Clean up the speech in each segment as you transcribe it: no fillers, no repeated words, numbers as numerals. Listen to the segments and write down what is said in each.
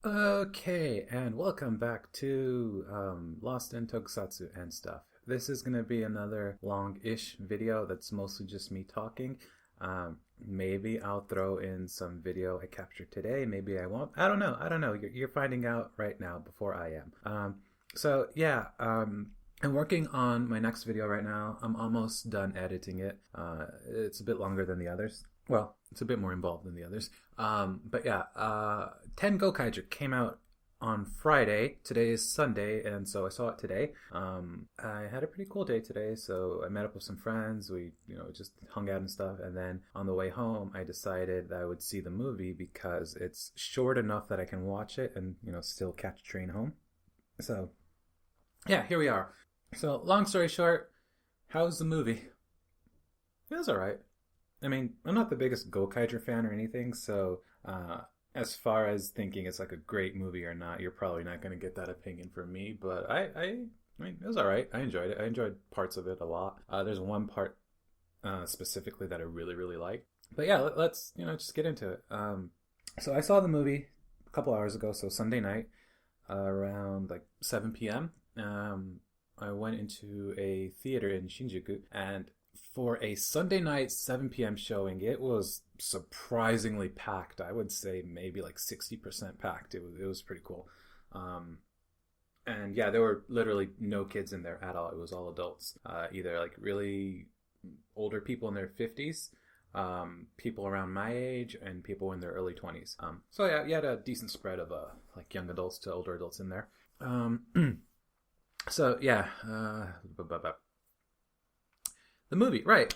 Okay, and welcome back to Lost in Tokusatsu and stuff. This is going to be another long-ish video that's mostly just me talking. Maybe I'll throw in some video I captured today. Maybe I won't. I don't know. You're finding out right now before I am. I'm working on my next video right now. I'm almost done editing it. It's a bit longer than the others. Well, it's a bit more involved than the others. Ten Gokaiger came out on Friday. Today is Sunday, and so I saw it today. I had a pretty cool day today, so I met up with some friends. We, just hung out and stuff. And then on the way home, I decided that I would see the movie because it's short enough that I can watch it and, still catch a train home. So, yeah, here we are. So, long story short, how's the movie? It was alright. I mean, I'm not the biggest Gokaiger fan or anything, so as far as thinking it's like a great movie or not, you're probably not going to get that opinion from me. But I mean, it was all right. I enjoyed it. I enjoyed parts of it a lot. There's one part specifically that I really, really like. But yeah, let's just get into it. So I saw the movie a couple hours ago, so Sunday night around like 7 p.m. I went into a theater in Shinjuku, and for a Sunday night 7 p.m. showing, it was surprisingly packed. I would say maybe like 60% packed. It was pretty cool. And yeah, there were literally no kids in there at all. It was all adults, either like really older people in their 50s, people around my age, and people in their early 20s. So yeah, you had a decent spread of like young adults to older adults in there. So yeah, the movie, right?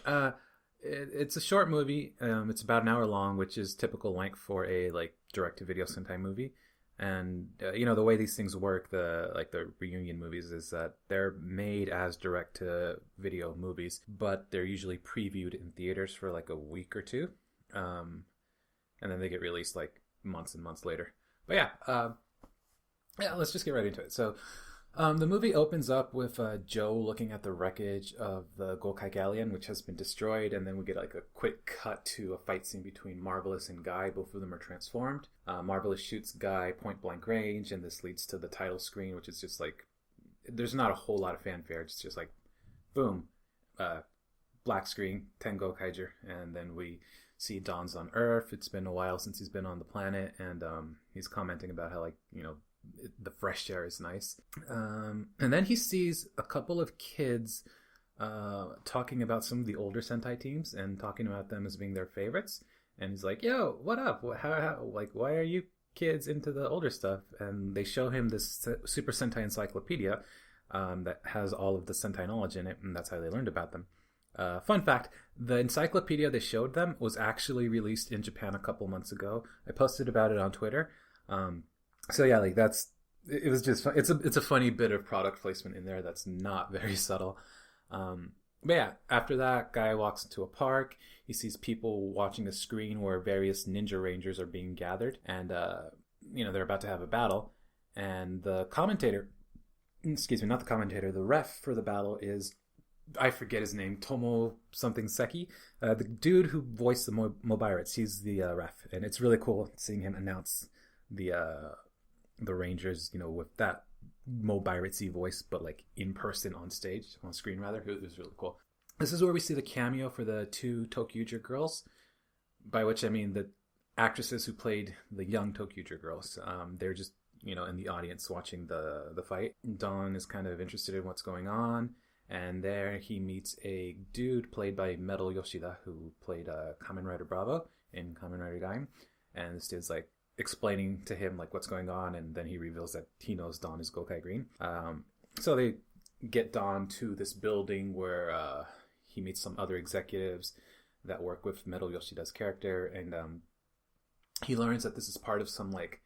It's a short movie. It's about an hour long, which is typical length for a like direct-to-video Sentai movie. And the way these things work, the reunion movies, is that they're made as direct-to-video movies, but they're usually previewed in theaters for like a week or two, and then they get released like months and months later. But yeah, let's just get right into it. So. The movie opens up with Joe looking at the wreckage of the Gokai Galleon, which has been destroyed, and then we get like a quick cut to a fight scene between Marvelous and Guy. Both of them are transformed. Marvelous shoots Guy point blank range, and this leads to the title screen, which is just like, there's not a whole lot of fanfare. It's just like, boom, black screen, Ten Gokaiger, and then we see Don's on Earth. It's been a while since he's been on the planet, and he's commenting about how the fresh air is nice. And then he sees a couple of kids talking about some of the older Sentai teams and talking about them as being their favorites. And he's like, yo, what up? Why are you kids into the older stuff? And they show him this Super Sentai encyclopedia that has all of the Sentai knowledge in it, and that's how they learned about them. Fun fact, the encyclopedia they showed them was actually released in Japan a couple months ago. I posted about it on Twitter. So yeah, it was just fun. It's a funny bit of product placement in there that's not very subtle. But yeah, after that, Guy walks into a park. He sees people watching a screen where various ninja rangers are being gathered, and they're about to have a battle. And the ref for the battle is, I forget his name, Tomo something Seki, the dude who voiced the Mobirates. He's the ref, and it's really cool seeing him announce the Rangers, with that Mobiritesy voice, but like in person on screen rather. It was really cool. This is where we see the cameo for the two Tokyuger girls, by which I mean the actresses who played the young Tokyuger girls. They're just, in the audience watching the fight. Don is kind of interested in what's going on, and there he meets a dude played by Metal Yoshida, who played Kamen Rider Bravo in Kamen Rider Gaim, and this dude's like explaining to him like what's going on, and then he reveals that he knows Don is Gokai Green. So they get Don to this building where he meets some other executives that work with Metal Yoshida's character, and he learns that this is part of some like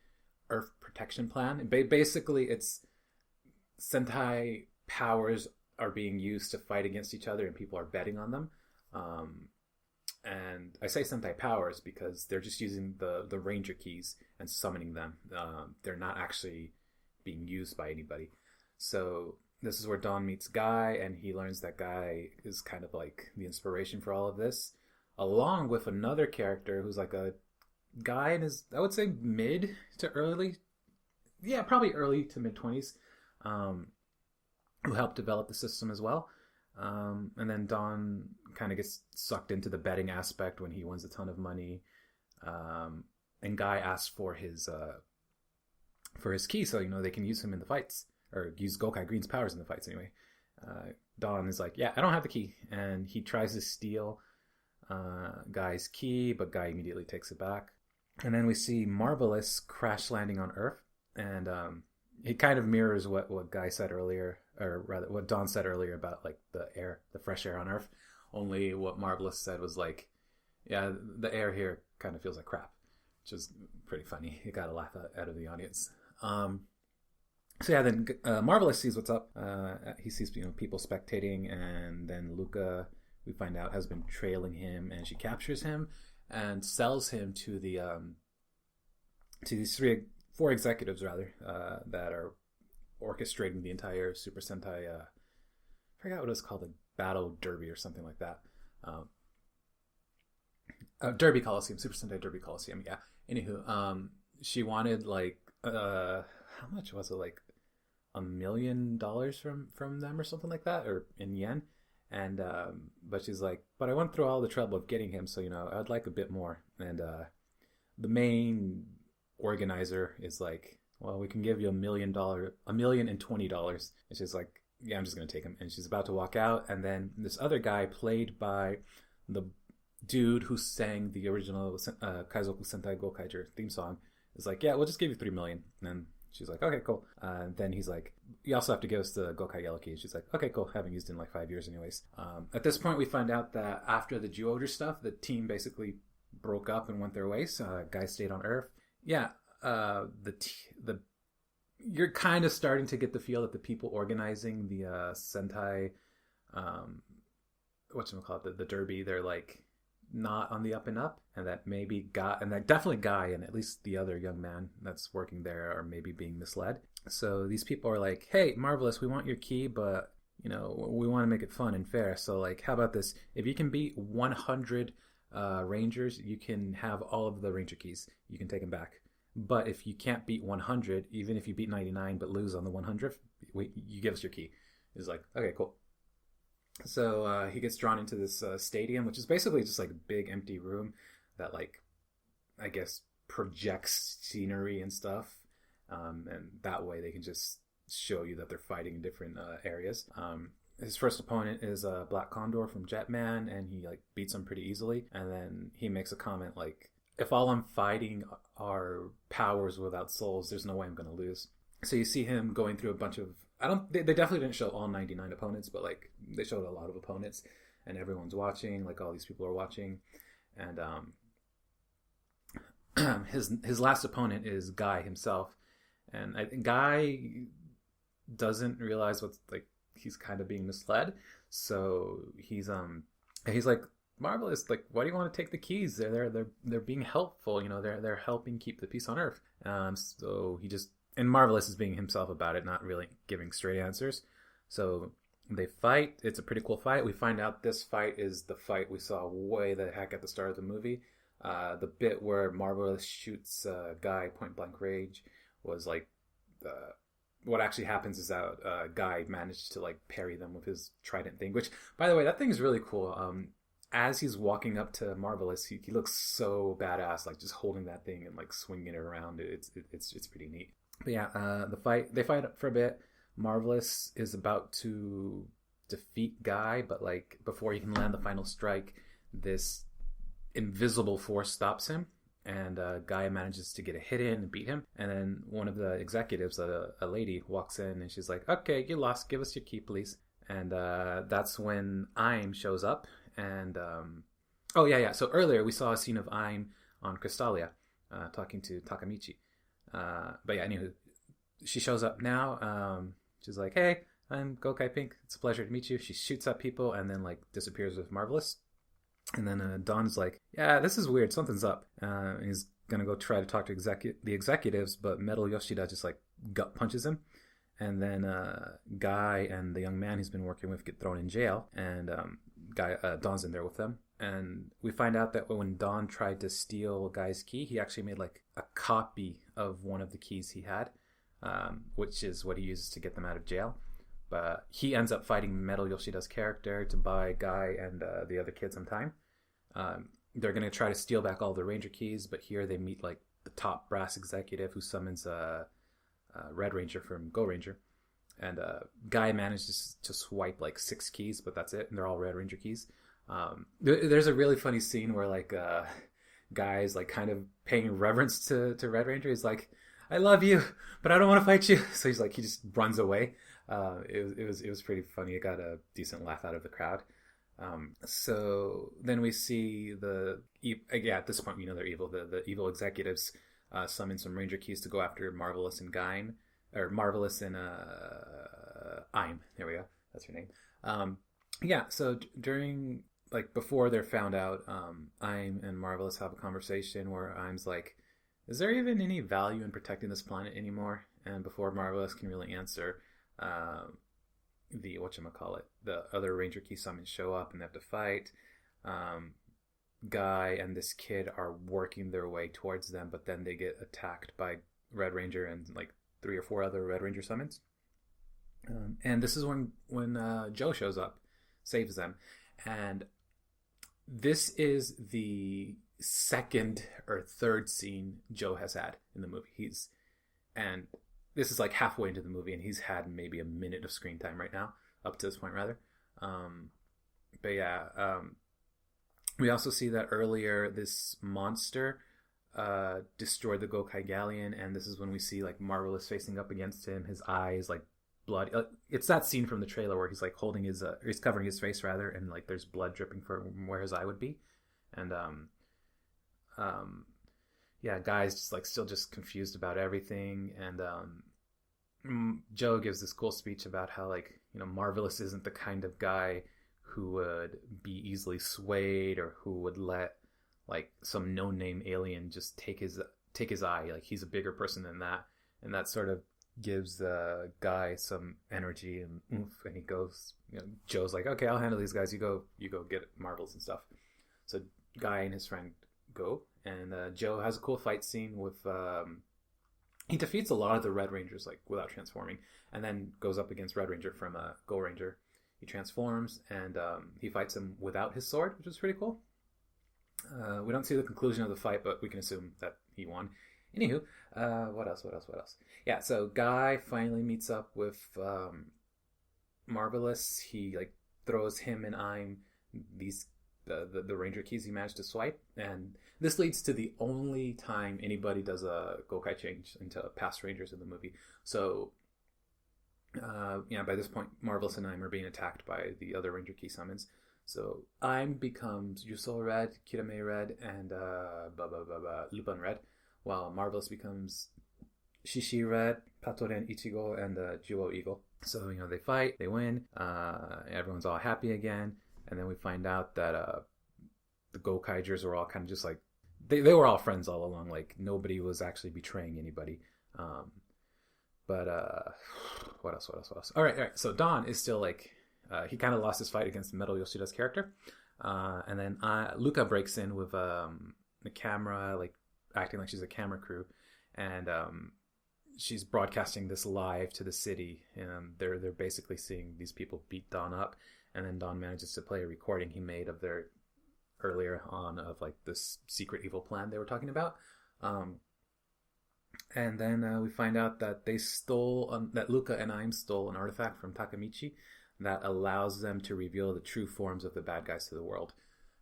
Earth protection plan. And basically, it's Sentai powers are being used to fight against each other, and people are betting on them. And I say Sentai powers because they're just using the Ranger keys and summoning them. They're not actually being used by anybody. So this is where Don meets Guy, and he learns that Guy is kind of like the inspiration for all of this, along with another character who's like a guy in his, I would say, mid to early yeah, probably early to mid-20s, who helped develop the system as well. And then Don kind of gets sucked into the betting aspect when he wins a ton of money. And Guy asks for his key, so they can use him in the fights, or use Gokai Green's powers in the fights anyway. Don is like, yeah, I don't have the key, and he tries to steal Guy's key, but Guy immediately takes it back. And then we see Marvelous crash landing on Earth, and it kind of mirrors what Guy said earlier, or rather what Don said earlier about like the fresh air on Earth. Only what Marvelous said was like, yeah, the air here kind of feels like crap, which is pretty funny. You got a laugh out of the audience. So yeah, then Marvelous sees what's up. He sees people spectating, and then Luca, we find out, has been trailing him, and she captures him and sells him to these four executives rather, that are orchestrating the entire Super Sentai. I forgot what it was called, a battle derby or something like that. Derby Coliseum, Super Sentai Derby Coliseum. Yeah. Anywho, she wanted like how much was it, like $1 million from them or something like that, or in yen. And but she's like, but I went through all the trouble of getting him, so I'd like a bit more. And the main organizer is like, well, we can give you $1 million, $1,020. And she's like, yeah, I'm just gonna take him. And she's about to walk out, and then this other guy, played by the dude who sang the original Kaizoku Sentai Gokaiger theme song, is like, yeah, we'll just give you $3 million. And then she's like, okay, cool. Then he's like, you also have to give us the Gokai Yellow Key. And she's like, okay, cool. Haven't used it in like 5 years anyways. At this point, we find out that after the Geoder stuff, the team basically broke up and went their ways. Guy stayed on Earth. Yeah, you're kind of starting to get the feel that the people organizing the Sentai, whatchamacallit, the Derby, they're like not on the up and up, and that maybe Guy, and that definitely Guy and at least the other young man that's working there are maybe being misled. So these people are like, hey, Marvelous, we want your key, but we want to make it fun and fair. So like, how about this? If you can beat 100 Rangers, you can have all of the Ranger keys. You can take them back. But if you can't beat 100, even if you beat 99 but lose on the 100th, you give us your key. He's like, okay, cool. So he gets drawn into this stadium, which is basically just like a big empty room that, like, I guess projects scenery and stuff. And that way they can just show you that they're fighting in different areas. His first opponent is Black Condor from Jetman, and he like beats him pretty easily. And then he makes a comment like, if all I'm fighting are powers without souls, there's no way I'm going to lose. So you see him going through a bunch of, they definitely didn't show all 99 opponents, but like they showed a lot of opponents, and everyone's watching, like all these people are watching. And his last opponent is Guy himself. And I think Guy doesn't realize what's like, he's kind of being misled. So he's like, Marvelous, like, why do you want to take the keys? They're being helpful, they're helping keep the peace on Earth. So he just, and Marvelous is being himself about it, not really giving straight answers. So they fight. It's a pretty cool fight. We find out this fight is the fight we saw way the heck at the start of the movie. The bit where Marvelous shoots Guy point blank range was like, what actually happens is that Guy managed to like parry them with his trident thing, which, by the way, that thing is really cool. As he's walking up to Marvelous, he looks so badass, like just holding that thing and like swinging it around. It's pretty neat. But yeah, they fight for a bit. Marvelous is about to defeat Guy, but like before he can land the final strike, this invisible force stops him, and Guy manages to get a hit in and beat him. And then one of the executives, a lady, walks in and she's like, okay, you lost, give us your key, please. And that's when Aim shows up. And so earlier we saw a scene of Aim on Crystalia talking to Takamichi. But yeah, anyway, she shows up now. She's like, hey, I'm Gokai Pink, it's a pleasure to meet you. She shoots at people and then like disappears with Marvelous. And then Don's like, yeah, this is weird, something's up. And he's gonna go try to talk to the executives, but Metal Yoshida just like gut punches him. And then Guy and the young man he's been working with get thrown in jail, and Don's in there with them. And we find out that when Don tried to steal Guy's key, he actually made like a copy of one of the keys he had. which is what he uses to get them out of jail. But he ends up fighting Metal Yoshida's character to buy Guy and the other kid some time. They're going to try to steal back all the Ranger keys, but here they meet like the top brass executive who summons Red Ranger from Go Ranger. And Guy manages to swipe like 6 keys, but that's it, and they're all Red Ranger keys. There's a really funny scene where like Guy's like kind of paying reverence to Red Ranger. He's like, "I love you, but I don't want to fight you." So he's like, he just runs away. It was pretty funny. It got a decent laugh out of the crowd. So then we see at this point we know they're evil. The evil executives summon some Ranger keys to go after Marvelous and Guine, or Marvelous and Ime. There we go. That's her name. So during, like, before they're found out, Ime and Marvelous have a conversation where Ime's like, is there even any value in protecting this planet anymore? And before Marvelous can really answer, the other Ranger key summons show up and they have to fight. Guy and this kid are working their way towards them, but then they get attacked by Red Ranger and like 3 or 4 other Red Ranger summons. And this is when Joe shows up, saves them. And this is the second or third scene Joe has had in the movie. And this is like halfway into the movie, and he's had maybe a minute of screen time right now, up to this point rather. We also see that earlier this monster destroyed the Gokai Galleon, and this is when we see like Marvelous facing up against him. His eyes like blood. It's that scene from the trailer where he's like holding he's covering his face rather, and like there's blood dripping from where his eye would be, and Guy's just like still just confused about everything, and Joe gives this cool speech about how, like, you know, Marvelous isn't the kind of guy who would be easily swayed or who would let like some no-name alien just take his eye. Like, he's a bigger person than that, and that sort of gives the Guy some energy and oomph, and he goes, you know, Joe's like, okay, I'll handle these guys, you go get Marvels and stuff. So Guy and his friend go, and Joe has a cool fight scene with he defeats a lot of the Red Rangers like without transforming, and then goes up against Red Ranger from Go Ranger. He transforms, and he fights him without his sword, which is pretty cool. We don't see the conclusion of the fight, but we can assume that he won. Anywho, what else? Yeah, so Guy finally meets up with Marvelous. He like throws him and Ime the Ranger keys he managed to swipe, and this leads to the only time anybody does a Gokai change into past Rangers in the movie. So by this point, Marvelous and Ime are being attacked by the other Ranger key summons. So Ime becomes Yusou Red, Kirame Red, and Lupin Red, while Marvelous becomes Shishi Red, Patoren Ichigo, and Juo Eagle. So, you know, they fight, they win, everyone's all happy again, and then we find out that the Gokaigers were all kind of just like, they were all friends all along, like nobody was actually betraying anybody. What else? All right. So Don is still like, he kind of lost his fight against Metal Yoshida's character. And then Luca breaks in with the camera, like acting like she's a camera crew. And she's broadcasting this live to the city. And they're basically seeing these people beat Don up. And then Don manages to play a recording he made of their earlier on of like this secret evil plan they were talking about. And then we find out that they stole, that Luca and Ime stole an artifact from Takamichi that allows them to reveal the true forms of the bad guys to the world.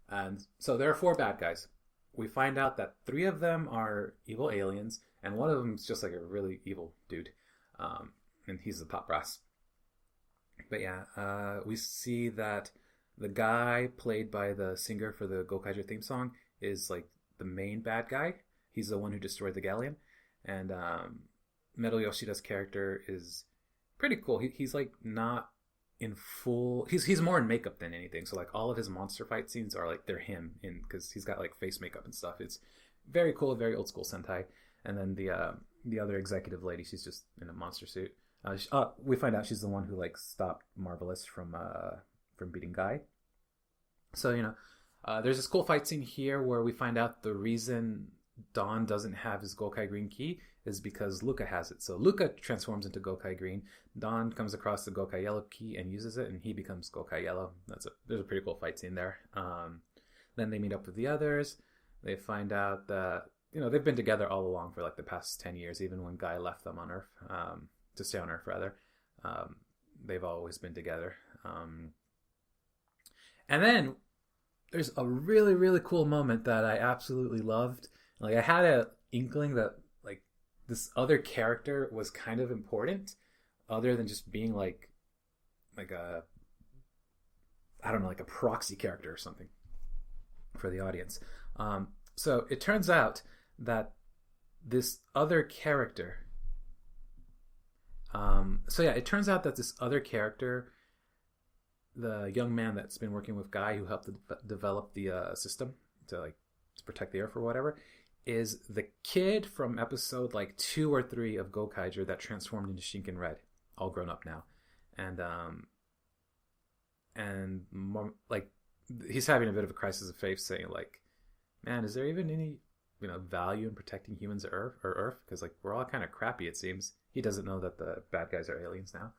And so there are 4 bad guys. We find out that 3 of them are evil aliens, and one of them is just like a really evil dude. And he's the top brass. But yeah, we see that the guy played by the singer for the Gokaiger theme song is like the main bad guy. He's the one who destroyed the galleon. And Metal Yoshida's character is pretty cool. He's like not in full. He's more in makeup than anything. So like all of his monster fight scenes are like they're him in, because he's got like face makeup and stuff. It's very cool, very old school Sentai. And then the other executive lady, she's just in a monster suit. We find out she's the one who like stopped Marvelous from beating Guy. So, you know, there's this cool fight scene here where we find out the reason Don doesn't have his Gokai Green Key is because Luca has it. So Luca transforms into Gokai Green. Don comes across the Gokai Yellow key and uses it, and he becomes Gokai Yellow. There's a pretty cool fight scene there. Then they meet up with the others. They find out that they've been together all along for like the past 10 years, even when Guy left them on Earth, to stay on Earth rather. They've always been together. And then there's a really, really cool moment that I absolutely loved. Like, I had an inkling that like this other character was kind of important, other than just being like a, I don't know, like a proxy character or something for the audience. So it turns out that this other character, the young man that's been working with Guy, who helped develop the system to protect the Earth or whatever, is the kid from episode like 2 or 3 of Gokaiger that transformed into Shinken Red, all grown up now, and like he's having a bit of a crisis of faith, saying like, man, is there even any value in protecting humans or Earth? Because like we're all kind of crappy, it seems. He doesn't know that the bad guys are aliens now.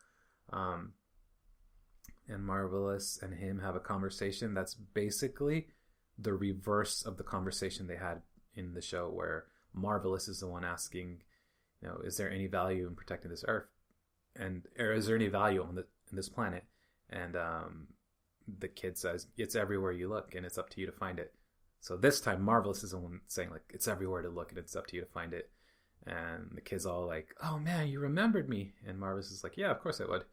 And Marvelous and him have a conversation that's basically the reverse of the conversation they had in the show, where Marvelous is the one asking, is there any value in protecting this Earth, or is there any value in this planet? And the kid says, it's everywhere you look, and it's up to you to find it. So this time, Marvelous is the one saying like, it's everywhere to look, and it's up to you to find it. And the kid's all like, oh man, you remembered me. And Marvelous is like, yeah, of course I would.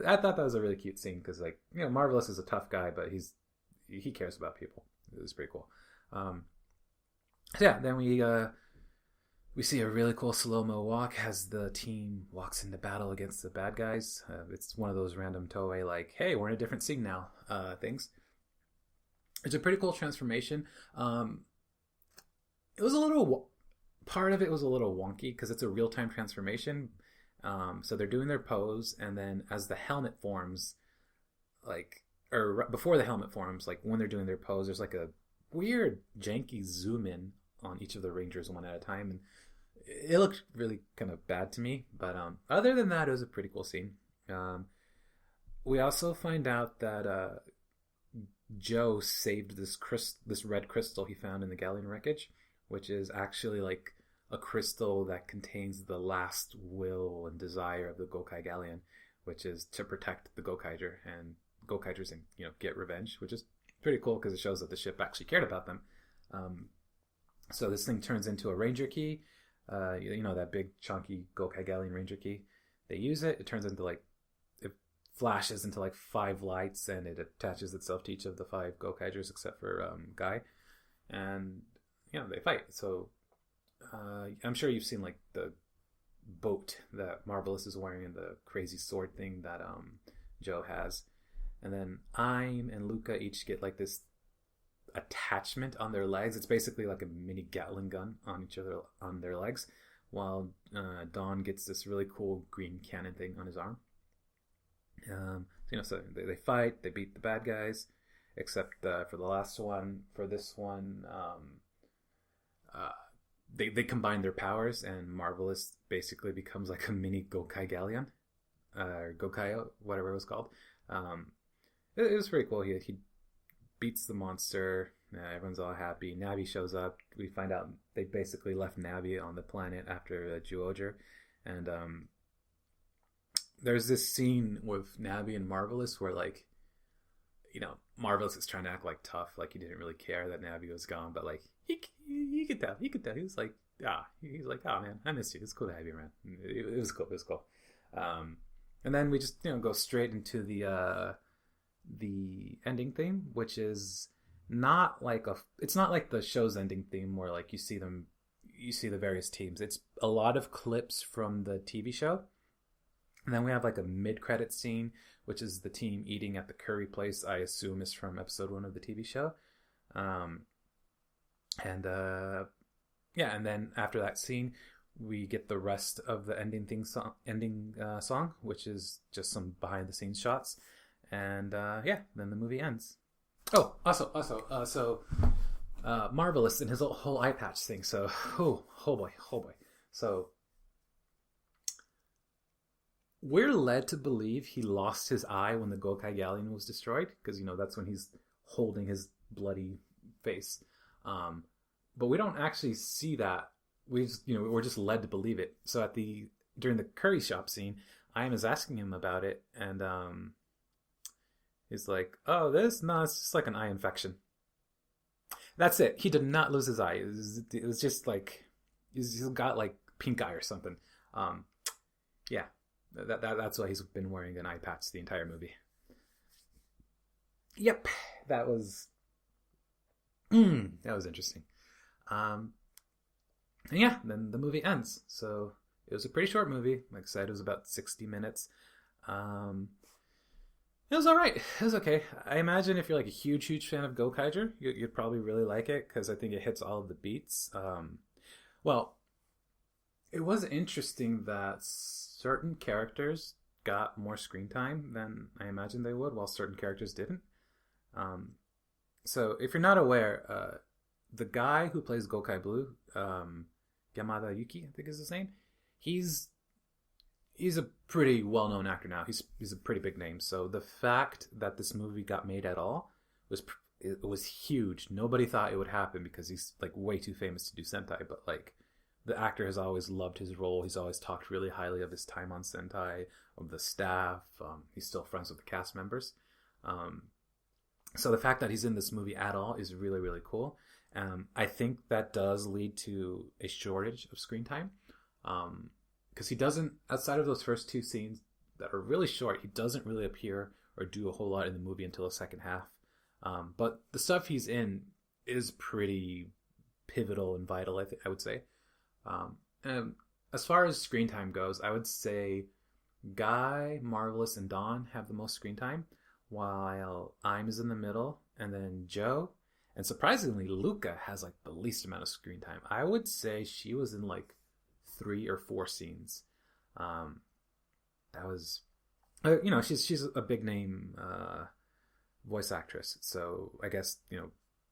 I thought that was a really cute scene, because like, Marvelous is a tough guy, but he cares about people. It was pretty cool. Then we see a really cool slow-mo walk as the team walks into battle against the bad guys. It's one of those random Toei like, hey, we're in a different scene now things. It's a pretty cool transformation. It was a little, part of it was a little wonky because it's a real-time transformation. So they're doing their pose, and then as the helmet forms, before the helmet forms, like when they're doing their pose, there's like a weird janky zoom in on each of the Rangers one at a time, and it looked really kind of bad to me. But other than that, it was a pretty cool scene. We also find out that Joe saved this red crystal he found in the Galleon wreckage, which is actually like a crystal that contains the last will and desire of the Gokai Galleon, which is to protect the Gokaiger and Gokaigers and get revenge, which is pretty cool because it shows that the ship actually cared about them. So this thing turns into a Ranger key, that big chunky Gokai Galleon Ranger key. They use it. It turns into it flashes into like 5 lights, and it attaches itself to each of the 5 Gokaigers except for Guy, and they fight. So I'm sure you've seen like the boat that Marvelous is wearing and the crazy sword thing that Joe has, and then Aim and Luca each get like this attachment on their legs. It's basically like a mini Gatling gun on their legs, while Don gets this really cool green cannon thing on his arm. So they fight, they beat the bad guys, except for the last one. For this one, they combine their powers, and Marvelous basically becomes like a mini Gokai Galleon, or Gokaio, whatever it was called. It was pretty cool. He beats the monster. Everyone's all happy. Navi shows up. We find out they basically left Navi on the planet after Juoger, and there's this scene with Navi and Marvelous where Marvelous is trying to act like tough, like he didn't really care that Navi was gone, but like he could tell. He was like, oh man, I missed you. It's cool to have you around. It was cool. And then we just go straight into the ending theme, which is not like it's not like the show's ending theme where like you see the various teams. It's a lot of clips from the TV show. And then we have like a mid-credit scene, which is the team eating at the curry place. I assume is from episode 1 of the TV show. And then after that scene, we get the rest of the ending song, which is just some behind-the-scenes shots. And then the movie ends. Oh, also, Marvelous and his whole eye patch thing. So, oh boy. So we're led to believe he lost his eye when the Gokai Galleon was destroyed, because that's when he's holding his bloody face. But we don't actually see that. We're just led to believe it. So during the curry shop scene, I is asking him about it, and he's like, "Oh, it's just like an eye infection." That's it. He did not lose his eye. It was just like he's got like pink eye or something. Yeah, that's why he's been wearing an eye patch the entire movie. Yep, that was interesting. And yeah, then the movie ends. So it was a pretty short movie. Like I said, it was about 60 minutes. It was all right. It was okay. I imagine if you're like a huge fan of Gokaiger, you'd probably really like it because I think it hits all of the beats. Well, it was interesting that certain characters got more screen time than I imagined they would, while certain characters didn't. So if you're not aware, the guy who plays Gokai Blue, Yamada Yuki, I think is his name, he's a pretty well-known actor now. He's a pretty big name. So the fact that this movie got made at all was huge. Nobody thought it would happen because he's like way too famous to do Sentai, but like the actor has always loved his role. He's always talked really highly of his time on Sentai, of the staff. He's still friends with the cast members. So the fact that he's in this movie at all is really, really cool. I think that does lead to a shortage of screen time. Because he doesn't, outside of those first two scenes that are really short, he doesn't really appear or do a whole lot in the movie until the second half. But the stuff he's in is pretty pivotal and vital, I would say. And as far as screen time goes, I would say Guy, Marvelous, and Dawn have the most screen time, while I'm is in the middle, and then Joe. And surprisingly, Luca has like the least amount of screen time. I would say she was in like 3 or 4 scenes. That was, she's a big name voice actress, so I guess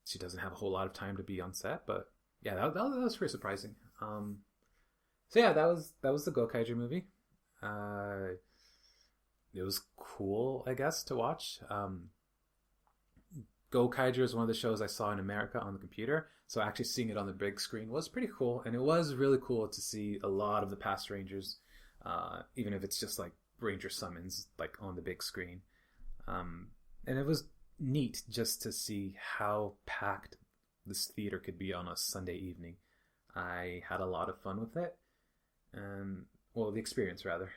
she doesn't have a whole lot of time to be on set. But yeah, that was pretty surprising. So yeah, that was the Gokaiger movie. It was cool, I guess, to watch. Gokaiger is one of the shows I saw in America on the computer, so actually seeing it on the big screen was pretty cool, and it was really cool to see a lot of the past Rangers, even if it's just like Ranger summons like on the big screen. And it was neat just to see how packed this theater could be on a Sunday evening. I had a lot of fun with it, and well, the experience rather.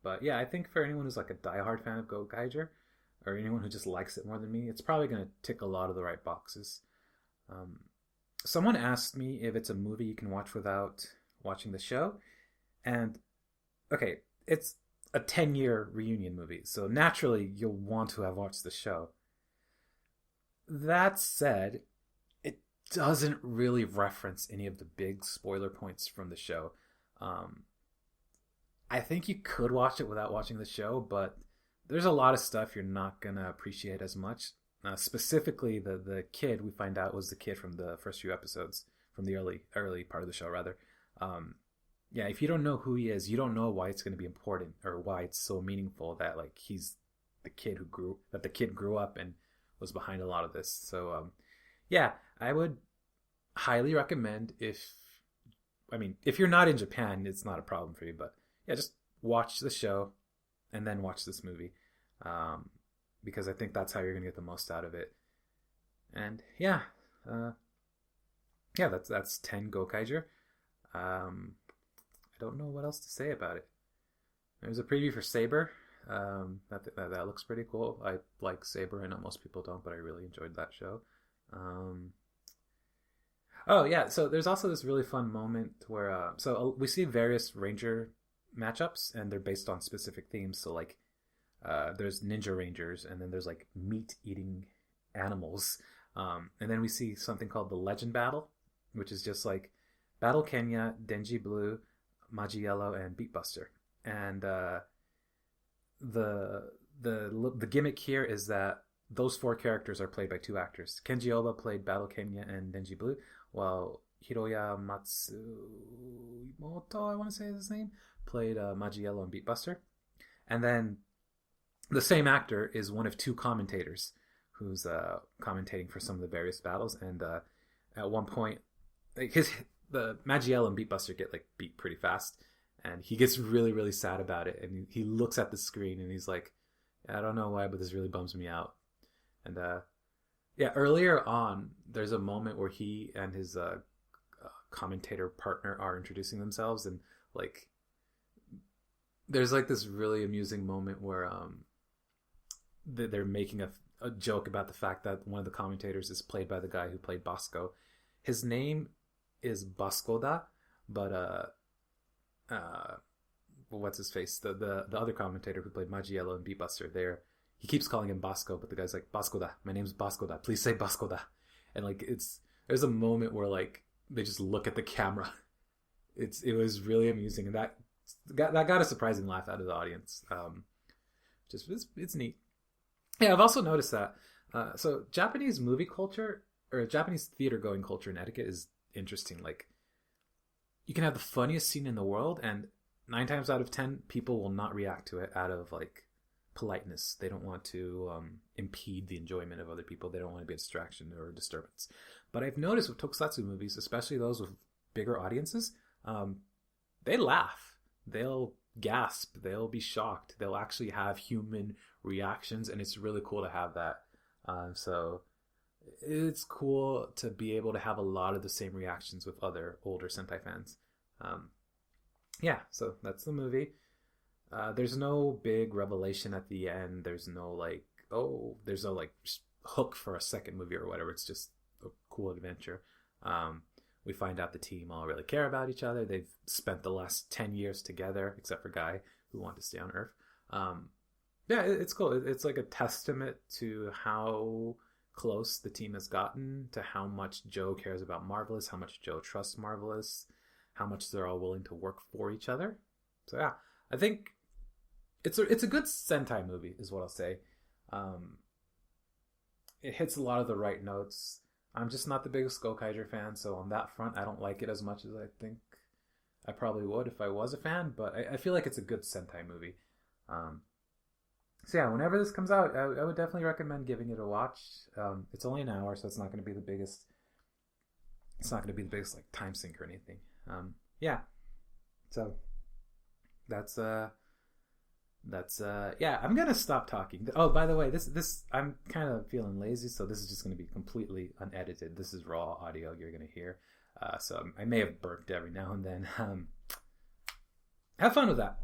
But yeah, I think for anyone who's like a diehard fan of Gokaiger, or anyone who just likes it more than me, it's probably going to tick a lot of the right boxes. Someone asked me if it's a movie you can watch without watching the show. And, okay, it's a 10-year reunion movie, so naturally you'll want to have watched the show. That said, it doesn't really reference any of the big spoiler points from the show. I think you could watch it without watching the show, but there's a lot of stuff you're not going to appreciate as much. Specifically, the kid we find out was the kid from the first few episodes, from the early part of the show, rather. Yeah, if you don't know who he is, you don't know why it's going to be important or why it's so meaningful that like he's the kid the kid grew up and was behind a lot of this. So, yeah, I would highly recommend if you're not in Japan, it's not a problem for you, but yeah, just watch the show and then watch this movie. Because I think that's how you're going to get the most out of it. And yeah, that's Ten Gokaiger. I don't know what else to say about it. There's a preview for Saber. That looks pretty cool. I like Saber. I know most people don't, but I really enjoyed that show. Oh yeah, so there's also this really fun moment where we see various Ranger matchups, and they're based on specific themes. So like, there's Ninja Rangers, and then there's like meat-eating animals. And then we see something called the Legend Battle, which is just like Battle Kenya, Denji Blue, Maji Yellow, and Beatbuster. And the gimmick here is that those 4 characters are played by 2 actors. Kenji Oba played Battle Kenya and Denji Blue, while Hiroya Matsumoto, I want to say is his name, played Maji Yellow and Beatbuster. And then the same actor is one of two commentators who's commentating for some of the various battles. And at one point, like the Magiello and Beatbuster get like beat pretty fast, and he gets really, really sad about it. And he looks at the screen and he's like, I don't know why, but this really bums me out. And yeah, earlier on, there's a moment where he and his commentator partner are introducing themselves, and like there's like this really amusing moment where they're making a joke about the fact that one of the commentators is played by the guy who played Bosco. His name is Boscoda, but what's his face? The other commentator who played Magiello and Beatbuster there, he keeps calling him Bosco, but the guy's like, Boscoda, my name's Boscoda, please say Boscoda. And like there's a moment where like they just look at the camera. It was really amusing, and that got a surprising laugh out of the audience. It's neat. Yeah, I've also noticed that. So Japanese movie culture, or Japanese theater going culture and etiquette is interesting. Like, you can have the funniest scene in the world, and 9 times out of 10, people will not react to it out of like politeness. They don't want to impede the enjoyment of other people. They don't want to be a distraction or a disturbance. But I've noticed with tokusatsu movies, especially those with bigger audiences, they laugh. They'll gasp. They'll be shocked. They'll actually have human reactions, and it's really cool to have that. So it's cool to be able to have a lot of the same reactions with other older Sentai fans. Yeah, so that's the movie. There's no big revelation at the end. There's no like, there's no like hook for a second movie or whatever. It's just a cool adventure. We find out the team all really care about each other. They've spent the last 10 years together, except for Guy, who wanted to stay on Earth. Yeah, it's cool. It's like a testament to how close the team has gotten, to how much Joe cares about Marvelous, how much Joe trusts Marvelous, how much they're all willing to work for each other. So yeah, I think it's a good Sentai movie, is what I'll say. It hits a lot of the right notes. I'm just not the biggest Gokaiger fan, so on that front, I don't like it as much as I think I probably would if I was a fan, but I feel like it's a good Sentai movie. So yeah, whenever this comes out, I would definitely recommend giving it a watch. It's only an hour, so it's not going to be the biggest. It's not going to be the biggest like time sink or anything. Yeah. So that's yeah. I'm gonna stop talking. Oh, by the way, this I'm kind of feeling lazy, so this is just going to be completely unedited. This is raw audio you're going to hear. So I may have burped every now and then. Have fun with that.